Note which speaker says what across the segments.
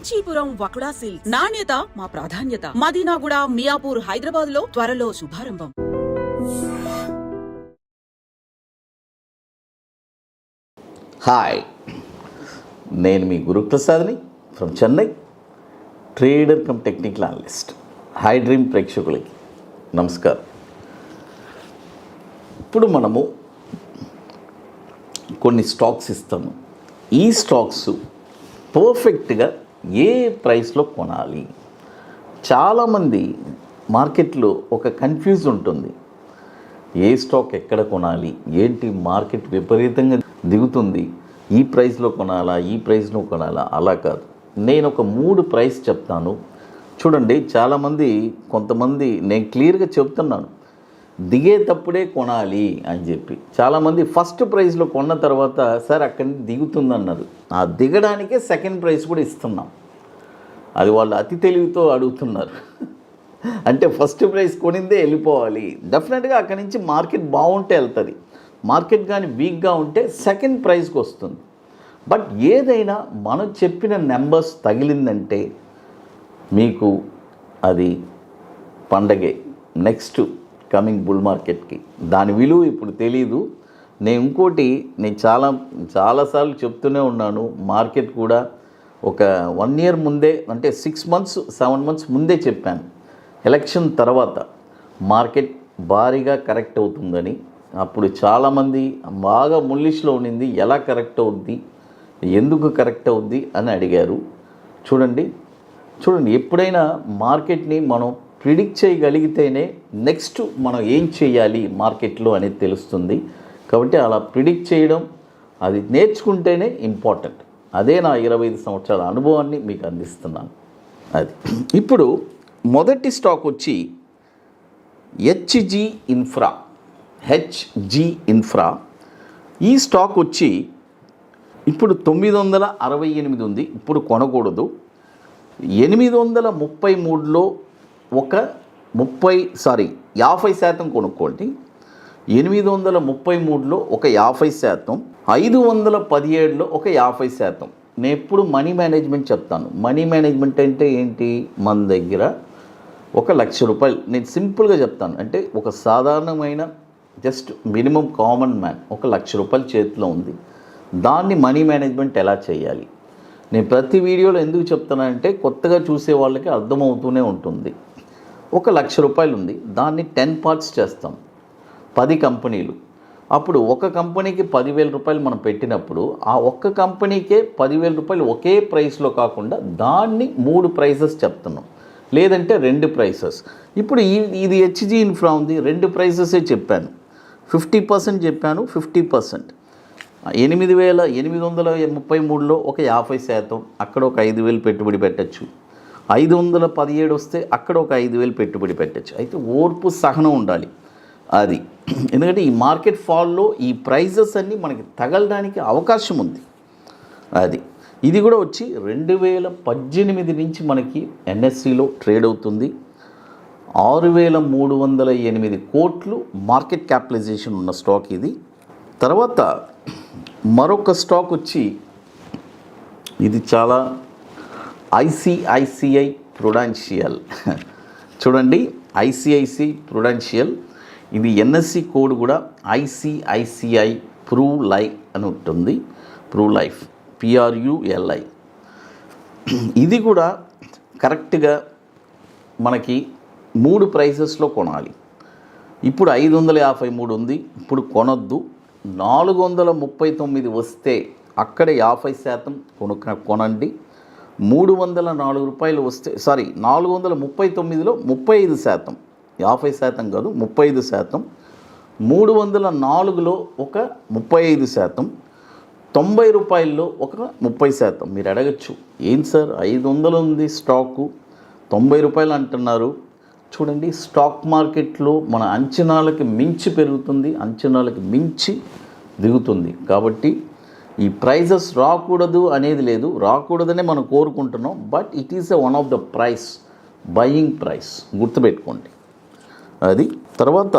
Speaker 1: Kanchipuram వకుడా silks నాణ్యత మా ప్రాధాన్యత. మదీనాగూడ, మియాపూర్, హైదరాబాద్ లో త్వరలో శుభారంభం.
Speaker 2: హాయ్, నేను మీ గురుప్రసాద్ని from Chennai, trader cum technical analyst. Hi dream ప్రేక్షకులకి నమస్కారం. ఇప్పుడు మనము కొన్ని స్టాక్స్ ఇస్తాము. ఈ స్టాక్స్ పర్ఫెక్ట్గా ఏ ప్రైస్లో కొనాలి? చాలామంది మార్కెట్లో ఒక కన్ఫ్యూజ్ ఉంటుంది. ఏ స్టాక్ ఎక్కడ కొనాలి, ఏంటి మార్కెట్ విపరీతంగా దిగుతుంది, ఈ ప్రైస్లో కొనాలా, ఈ ప్రైస్లో కొనాలా? అలా కాదు. నేను ఒక 3 ప్రైస్ చెప్తాను చూడండి. చాలామంది కొంతమంది నేను క్లియర్గా చెప్తున్నాను, దిగేటప్పుడే కొనాలి అని చెప్పి. చాలామంది ఫస్ట్ ప్రైస్లో కొన్న తర్వాత సార్ అక్కడి నుంచి దిగుతుందన్నారు. ఆ దిగడానికే సెకండ్ ప్రైస్ కూడా ఇస్తున్నాం. అది వాళ్ళు అతి తెలివితో అడుగుతున్నారు. అంటే ఫస్ట్ ప్రైస్ కొనిందే వెళ్ళిపోవాలి. డెఫినెట్గా అక్కడి నుంచి మార్కెట్ బాగుంటే వెళ్తుంది. మార్కెట్ కానీ వీక్గా ఉంటే సెకండ్ ప్రైస్కి వస్తుంది. బట్ ఏదైనా మనం చెప్పిన నెంబర్స్ తగిలిందంటే మీకు అది పండగే. నెక్స్ట్ కమింగ్ బుల్ మార్కెట్కి దాని విలువ ఇప్పుడు తెలీదు. నేను చాలాసార్లు చెప్తూనే ఉన్నాను. మార్కెట్ కూడా ఒక 1 year ముందే, అంటే 6 months 7 months ముందే చెప్పాను. ఎలక్షన్ తర్వాత మార్కెట్ భారీగా కరెక్ట్ అవుతుందని. అప్పుడు చాలామంది బాగా ముల్లిష్లో ఉండింది. ఎలా కరెక్ట్ అవుద్ది, ఎందుకు కరెక్ట్ అవుద్ది అని అడిగారు. చూడండి ఎప్పుడైనా మార్కెట్ని మనం ప్రిడిక్ట్ చేయగలిగితేనే నెక్స్ట్ మనం ఏం చేయాలి మార్కెట్లో అనేది తెలుస్తుంది. కాబట్టి అలా ప్రిడిక్ట్ చేయడం, అది నేర్చుకుంటేనే ఇంపార్టెంట్. అదే నా 25 సంవత్సరాల అనుభవాన్ని మీకు అందిస్తున్నాను. అది ఇప్పుడు మొదటి స్టాక్ వచ్చి హెచ్జి ఇన్ఫ్రా. ఈ స్టాక్ వచ్చి ఇప్పుడు 968 ఉంది. ఇప్పుడు కొనకూడదు. 833లో ఒక 50% కొనుక్కోండి. 833లో ఒక 50%, 517లో ఒక 50%. నేను ఎప్పుడు మనీ మేనేజ్మెంట్ చెప్తాను. మనీ మేనేజ్మెంట్ అంటే ఏంటి? మన దగ్గర ₹1,00,000, నేను సింపుల్గా చెప్తాను. అంటే ఒక సాధారణమైన జస్ట్ మినిమం కామన్ మ్యాన్ ₹1,00,000 చేతిలో ఉంది. దాన్ని మనీ మేనేజ్మెంట్ ఎలా చేయాలి నేను ప్రతి వీడియోలో ఎందుకు చెప్తానంటే కొత్తగా చూసే వాళ్ళకి అర్థమవుతూనే ఉంటుంది. ₹1,00,000 ఉంది. దాన్ని 10 parts చేస్తాం. 10 కంపెనీలు. అప్పుడు ఒక కంపెనీకి ₹10,000 మనం పెట్టినప్పుడు ఆ ఒక్క కంపెనీకే ₹10,000 ఒకే ప్రైస్లో కాకుండా దాన్ని 3 ప్రైసెస్ చెప్తున్నాం, లేదంటే 2 ప్రైసెస్. ఇప్పుడు ఇది హెచ్జి ఇన్ఫ్రా ఉంది. 2 ప్రైసెసే చెప్పాను. 50% చెప్పాను, 50%. 8,833లో ఒక 50%, అక్కడ ఒక 5,000 పెట్టుబడి పెట్టచ్చు. 517 వస్తే అక్కడ ఒక 5,000 పెట్టుబడి పెట్టచ్చు. అయితే ఓర్పు, సహనం ఉండాలి. అది ఎందుకంటే ఈ మార్కెట్ ఫాల్లో ఈ ప్రైజెస్ అన్నీ మనకి తగలడానికి అవకాశం ఉంది. ఇది కూడా వచ్చి 2018 నుంచి మనకి ఎన్ఎస్సిలో ట్రేడ్ అవుతుంది. 6,308 కోట్లు మార్కెట్ క్యాపిటలైజేషన్ ఉన్న స్టాక్ ఇది. తర్వాత మరొక స్టాక్ వచ్చి ఇది చాలా ఐసిఐసిఐ ప్రుడెన్షియల్. చూడండి, ఐసిఐసిఐ ప్రుడెన్షియల్. ఇది ఎన్ఎస్సి కోడ్ కూడా ఐసిఐసిఐ ప్రూలై అని ఉంటుంది. ప్రూలైఫ్, PRULI. ఇది కూడా కరెక్ట్గా మనకి 3 ప్రైసెస్లో కొనాలి. ఇప్పుడు 553 ఉంది. ఇప్పుడు కొనొద్దు. 439 వస్తే అక్కడ 50% కొనండి. ₹304 వస్తే 439లో 35%, 50% కాదు 35%. 304లో ఒక 35%, ₹90లో ఒక 30%. మీరు అడగచ్చు, ఏం సార్ 500 ఉంది స్టాకు, ₹90 అంటున్నారు? చూడండి, స్టాక్ మార్కెట్లో మన అంచనాలకి మించి పెరుగుతుంది, అంచనాలకి మించి దిగుతుంది. కాబట్టి ఈ ప్రైజెస్ రాకూడదు అనేది లేదు, రాకూడదనే మనం కోరుకుంటున్నాం. But it is one of the buying price, గుర్తుపెట్టుకోండి. అది తర్వాత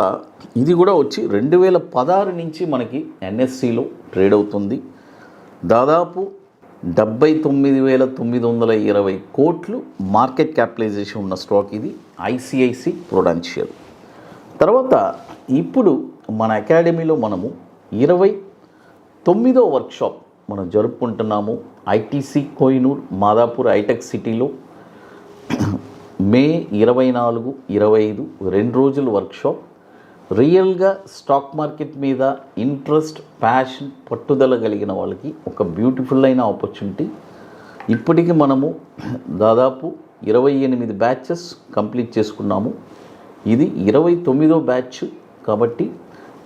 Speaker 2: ఇది కూడా వచ్చి 2016 నుంచి మనకి ఎన్ఎస్సిలో ట్రేడ్ అవుతుంది. దాదాపు 79,920 కోట్లు మార్కెట్ క్యాపిటలైజేషన్ ఉన్న స్టాక్ ఇది ఐసిఐసి ప్రొడెన్షియల్. తర్వాత ఇప్పుడు మన అకాడమీలో మనము 29వ వర్క్షాప్ మనం జరుపుకుంటున్నాము. ఐటీసీ కోహినూర్ మాదాపూర్ హైటెక్ సిటీలో మే 24, 25 2 రోజుల వర్క్షాప్. రియల్గా స్టాక్ మార్కెట్ మీద ఇంట్రెస్ట్, ప్యాషన్, పట్టుదల కలిగిన వాళ్ళకి ఒక బ్యూటిఫుల్ అయిన ఆపర్చునిటీ. ఇప్పటికి మనము దాదాపు 28 బ్యాచెస్ కంప్లీట్ చేసుకున్నాము. ఇది 29వ బ్యాచ్. కాబట్టి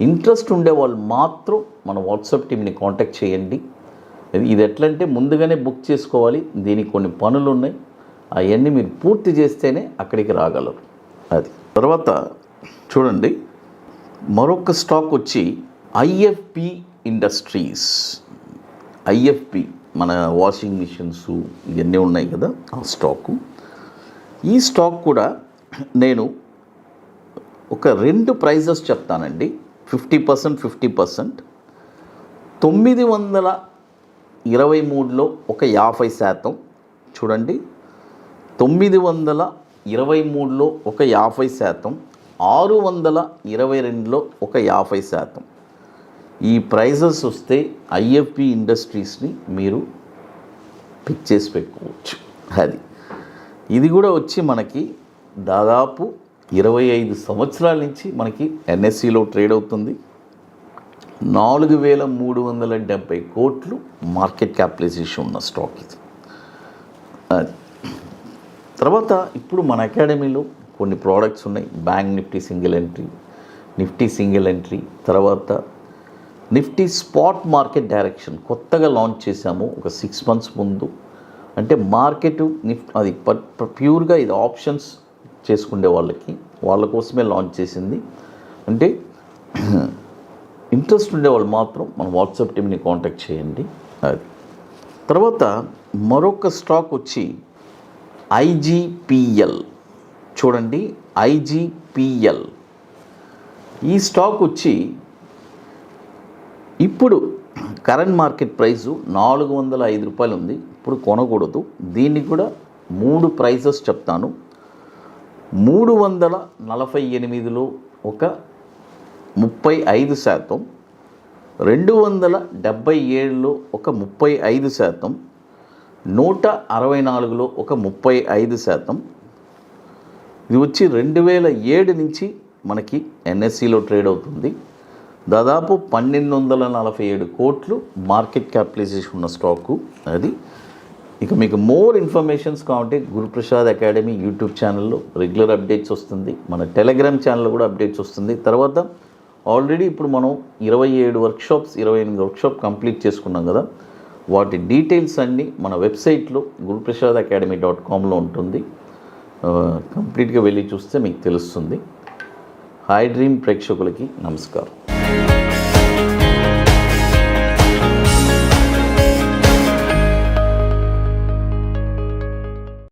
Speaker 2: ఇంట్రెస్ట్ ఉండే వాళ్ళు మాత్రం మన వాట్సాప్ టీమ్ని కాంటాక్ట్ చేయండి. ఇది ఎట్లంటే ముందుగానే బుక్ చేసుకోవాలి. దీనికి కొన్ని పనులు ఉన్నాయి, అవన్నీ మీరు పూర్తి చేస్తేనే అక్కడికి రాగలరు. అది తర్వాత చూడండి, మరొక స్టాక్ వచ్చి ఐఎఫ్పి ఇండస్ట్రీస్. ఐఎఫ్పి మన వాషింగ్ మిషన్స్ ఇవన్నీ ఉన్నాయి కదా, ఆ స్టాకు. ఈ స్టాక్ కూడా నేను ఒక 2 ప్రైజెస్ చెప్తానండి. 50%, 50%. 923లో ఒక 50%. చూడండి, 923లో ఒక 50%, 622లో ఒక 50%. ఈ ప్రైజెస్ వస్తే ఐఎఫ్పి ఇండస్ట్రీస్ని మీరు పిక్ చేసి పెట్టుకోవచ్చు. ఇది కూడా వచ్చి మనకి దాదాపు 25 సంవత్సరాల నుంచి మనకి ఎన్ఎస్సిలో ట్రేడ్ అవుతుంది. 4,370 కోట్లు మార్కెట్ క్యాపిటలైజేషన్ ఉన్న స్టాక్ ఇది. తర్వాత ఇప్పుడు మన అకాడమీలో కొన్ని ప్రోడక్ట్స్ ఉన్నాయి. Bank Nifty single entry, Nifty single entry, తర్వాత నిఫ్టీ స్పాట్ మార్కెట్ డైరెక్షన్ కొత్తగా లాంచ్ చేశాము ఒక 6 months ముందు. అంటే మార్కెట్ అది ప్యూర్గా ఇది ఆప్షన్స్ చేసుకునే వాళ్ళ కోసమే లాంచ్ చేసింది. అంటే ఇంట్రెస్ట్ ఉండేవాళ్ళు మాత్రం మన వాట్సాప్ టీమ్ని కాంటాక్ట్ చేయండి. అది తర్వాత మరొక స్టాక్ వచ్చి ఐజీపీఎల్. చూడండి, ఐజీపీఎల్ ఈ స్టాక్ వచ్చి ఇప్పుడు కరెంట్ మార్కెట్ ప్రైసు 405 రూపాయలు ఉంది. ఇప్పుడు కొనకూడదు. దీన్ని కూడా 3 ప్రైజెస్ చెప్తాను. 348లో ఒక 35%, 277లో ఒక 35%, 164లో ఒక 35%. ఇది వచ్చి 2007 నుంచి మనకి ఎన్ఎస్సిలో ట్రేడ్ అవుతుంది. దాదాపు 1,247 కోట్లు మార్కెట్ క్యాపిటలైజేషన్ ఉన్న స్టాకు అది. ఇక మీకు మోర్ ఇన్ఫర్మేషన్స్ కావాలంటే గురుప్రసాద్ అకాడమీ యూట్యూబ్ ఛానల్లో రెగ్యులర్ అప్డేట్స్ వస్తుంది. మన టెలిగ్రామ్ ఛానల్లో కూడా అప్డేట్స్ వస్తుంది. తర్వాత ఆల్రెడీ ఇప్పుడు మనం 27 వర్క్షాప్స్, 28 వర్క్షాప్ కంప్లీట్ చేసుకున్నాం కదా, వాటి డీటెయిల్స్ అన్నీ మన వెబ్సైట్లో guruprasadacademy.comలో ఉంటుంది. కంప్లీట్గా వెళ్ళి చూస్తే మీకు తెలుస్తుంది. హై డ్రీమ్ ప్రేక్షకులకి నమస్కారం.